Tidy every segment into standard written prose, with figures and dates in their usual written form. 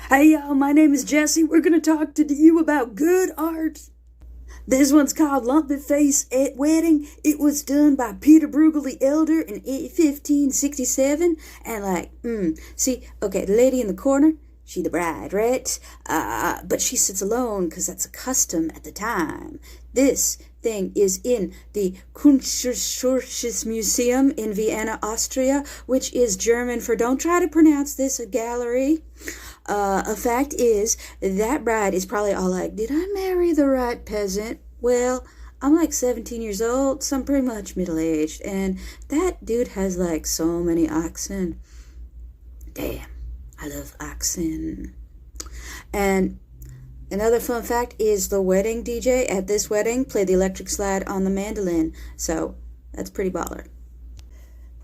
Hey y'all, my name is Jesse. We're gonna talk to you about good art. This one's called Lumpy Face at Wedding. It was done by Peter Bruegel the Elder in 1567. And the lady in the corner, she the bride, right? But she sits alone because that's a custom at the time. This thing is in the Kunsthistorisches Museum in Vienna, Austria, which is German for don't try to pronounce this, a gallery. A fact is, that bride is probably all like, did I marry the right peasant? Well, I'm like 17 years old, so I'm pretty much middle-aged, and that dude has like so many oxen. Damn, I love oxen. And another fun fact is the wedding DJ at this wedding played the electric slide on the mandolin, so that's pretty baller.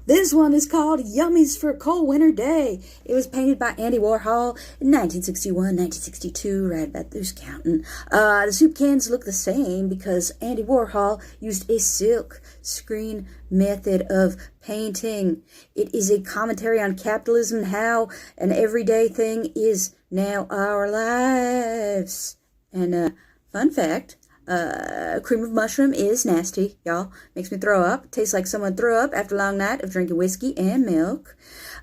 This one is called Yummies for a Cold Winter Day. It was painted by Andy Warhol in 1961, 1962, right about there's counting. The soup cans look the same because Andy Warhol used a silk screen method of painting. It is a commentary on capitalism and how an everyday thing is now our lives. And fun fact, cream of mushroom is nasty, y'all. Makes me throw up. Tastes like someone threw up after a long night of drinking whiskey and milk.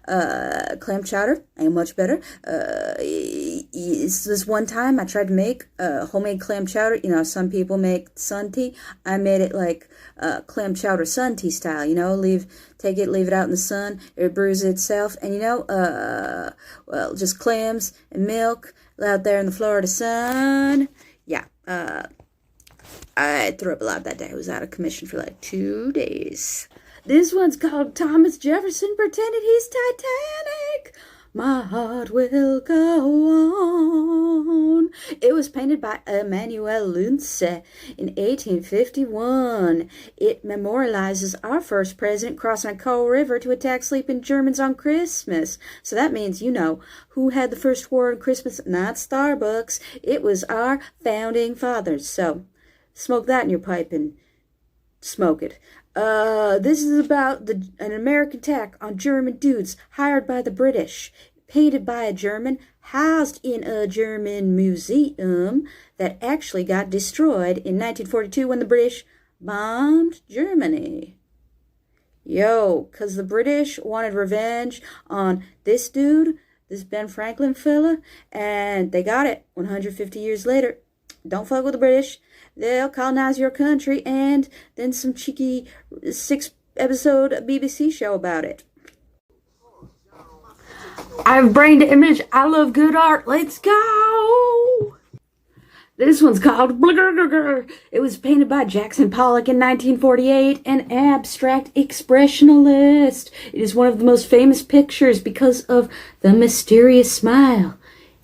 Clam chowder ain't much better. This one time I tried to make homemade clam chowder. You know, some people make sun tea. I made it like clam chowder sun tea style. You know, leave it out in the sun. It brews itself, and just clams and milk out there in the Florida sun. Yeah. I threw up a lot that day. I was out of commission for like 2 days. This one's called Thomas Jefferson Pretended He's Titanic. My heart will go on. It was painted by Emanuel Luntze in 1851. It memorializes our first president crossing a cold river to attack sleeping Germans on Christmas. So that means, you know, who had the first war on Christmas? Not Starbucks. It was our founding fathers. So smoke that in your pipe and smoke it. This is about an American attack on German dudes hired by the British, painted by a German, housed in a German museum that actually got destroyed in 1942 when the British bombed Germany. Yo, because the British wanted revenge on this dude, this Ben Franklin fella, and they got it 150 years later. Don't fuck with the British. They'll colonize your country, and then some cheeky 6-episode BBC show about it. I've brained the image. I love good art. Let's go! This one's called Blugger. It was painted by Jackson Pollock in 1948, an abstract expressionist. It is one of the most famous pictures because of the mysterious smile.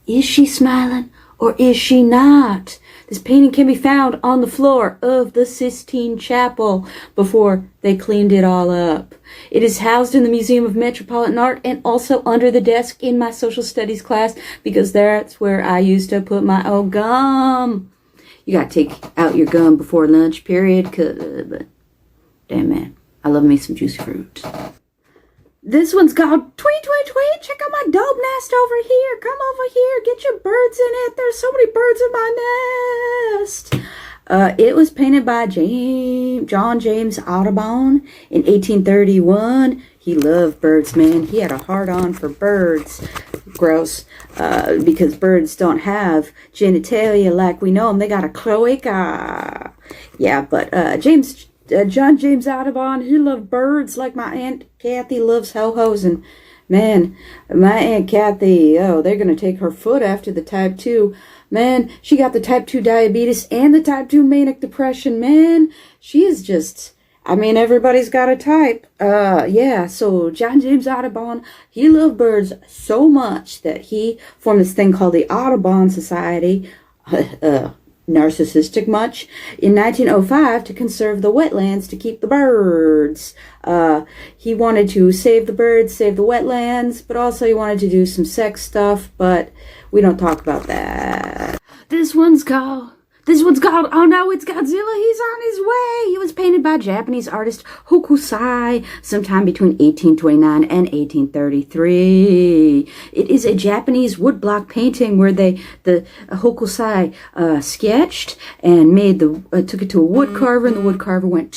Is she smiling or is she not? This painting can be found on the floor of the Sistine Chapel before they cleaned it all up. It is housed in the Museum of Metropolitan Art and also under the desk in my social studies class because that's where I used to put my old gum. You gotta take out your gum before lunch, period. But damn, man, I love me some juicy fruit. This one's called Tweet, Tweet, Tweet. Check out my dope nest over here. Come over here. Get your birds in it. There's so many birds in my nest. It was painted by John James Audubon in 1831. He loved birds, man. He had a hard-on for birds. Gross. Because birds don't have genitalia like we know them. They got a cloaca. Yeah, but John James Audubon, he loved birds like my Aunt Kathy loves ho-hos. And man, my Aunt Kathy, they're going to take her foot after the type 2. Man, she got the type 2 diabetes and the type 2 manic depression. Man, she is just, everybody's got a type. So John James Audubon, he loved birds so much that he formed this thing called the Audubon Society. Narcissistic much, in 1905 to conserve the wetlands to keep the birds. He wanted to save the birds, save the wetlands, but also he wanted to do some sex stuff, but we don't talk about that. This one's called This one's called Oh No, It's Godzilla, He's on His Way. It was painted by Japanese artist Hokusai sometime between 1829 and 1833. It is a Japanese woodblock painting where the Hokusai sketched and made took it to a wood carver, and the wood carver went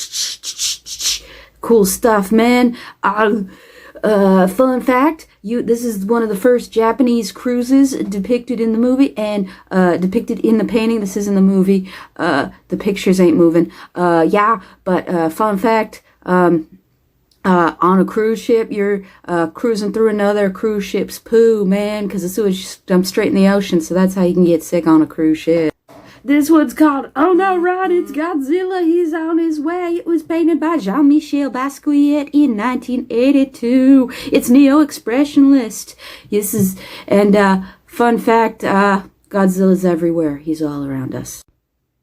cool stuff, man. Fun fact, this is one of the first Japanese cruises depicted in the movie and depicted in the painting. This is in the movie. The pictures ain't moving. But fun fact, on a cruise ship, you're cruising through another cruise ship's poo, man, because the sewage dumps straight in the ocean, so that's how you can get sick on a cruise ship. This one's called Oh No, Rod, It's Godzilla, He's on His Way. It was painted by Jean-Michel Basquiat in 1982. It's neo-expressionist. Fun fact, Godzilla's everywhere. He's all around us.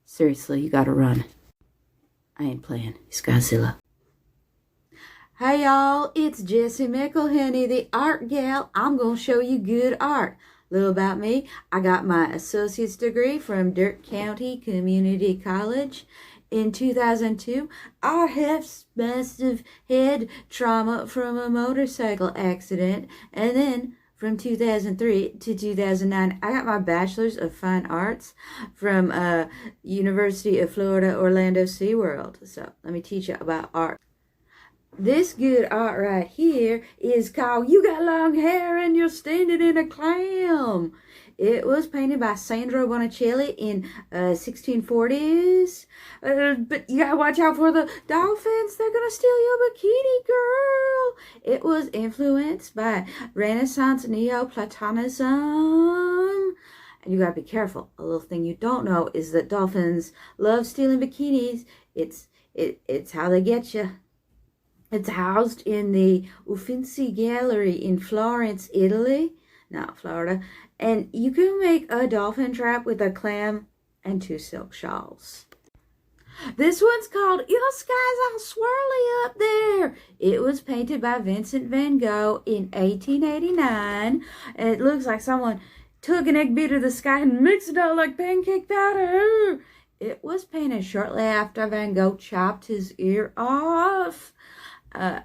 Seriously, you gotta run. I ain't playing. He's Godzilla. Hey y'all, it's Jessie McElhenney, the art gal. I'm gonna show you good art. Little about me, I got my associate's degree from Dirt County Community College. In 2002, I have massive head trauma from a motorcycle accident. And then from 2003 to 2009, I got my Bachelor's of Fine Arts from University of Florida, Orlando SeaWorld. So let me teach you about art. This good art right here is called You Got Long Hair and You're Standing in a Clam. It was painted by Sandro Botticelli in 1640s. But you gotta watch out for the dolphins. They're gonna steal your bikini, girl. It was influenced by Renaissance Neoplatonism. And you gotta be careful. A little thing you don't know is that dolphins love stealing bikinis. It's how they get you. It's housed in the Uffizi Gallery in Florence, Italy, not Florida. And you can make a dolphin trap with a clam and 2 silk shawls. This one's called Your Sky's All Swirly Up There. It was painted by Vincent van Gogh in 1889. And it looks like someone took an egg beater to the sky and mixed it all like pancake batter. It was painted shortly after Van Gogh chopped his ear off.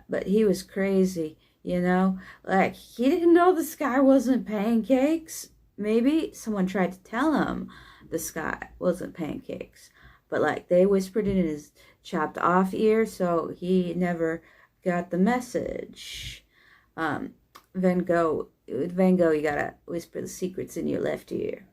But he was crazy, you know, like he didn't know the sky wasn't pancakes. Maybe someone tried to tell him the sky wasn't pancakes, but like they whispered it in his chopped off ear, so he never got the message. Van Gogh, you gotta whisper the secrets in your left ear.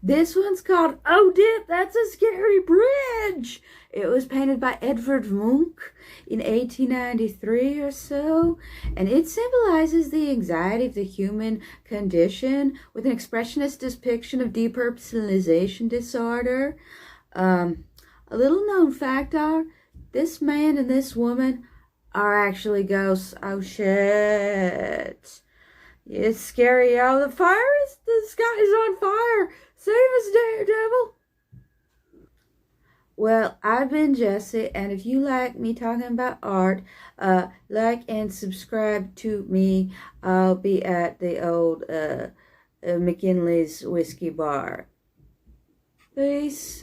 This one's called Oh Dip, That's a Scary Bridge. It was painted by Edvard Munch in 1893 or so. And it symbolizes the anxiety of the human condition with an expressionist depiction of depersonalization disorder. A little known fact are, this man and this woman are actually ghosts. Oh shit. It's scary, y'all. The sky is on fire. Save us, Daredevil. Well, I've been Jessie, and if you like me talking about art, like and subscribe to me. I'll be at the old McKinley's Whiskey Bar. Peace.